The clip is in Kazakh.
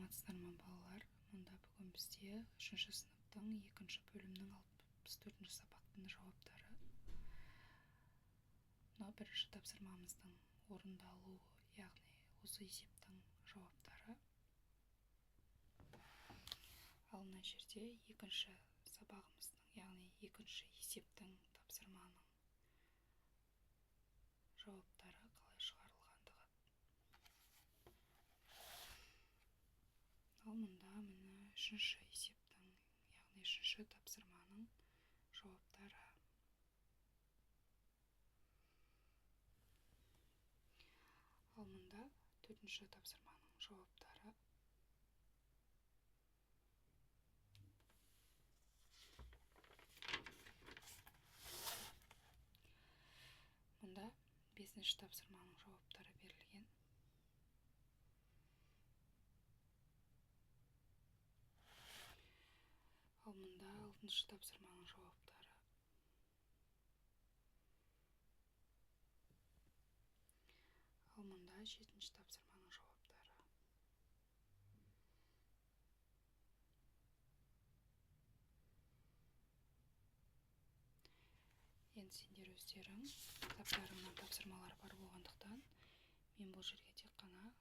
саламатсыздар ма балалар? Мұнда бүгін бізде 3-ші сыныптың 2-ші бөлімнің 64-ші сабақтың жауаптары. Мына бірінші тапсырмамыздың орындалуы, яғни осы есептің жауаптары. Ал мына жерде 2-ші сабағымыздың, яғни 2-ші есептің тапсырманың жауаптары қалай шығарылғандығы. Ал мұнда міне 3-ші есептің, яғни 3-ші тапсырманың жауаптары. Ал мұнда 4-ші тапсырманың жауаптары. Мұнда 5-ші тапсырманың жауаптары берілген. Ал мұнда 6-ші тапсырманың жауаптары. Ал мұнда 7-ші тапсырманың жауаптары. Енді сендер өздерің кітаптарыңнан тапсырмалар бар болғандықтан, мен бұл жерге тек қана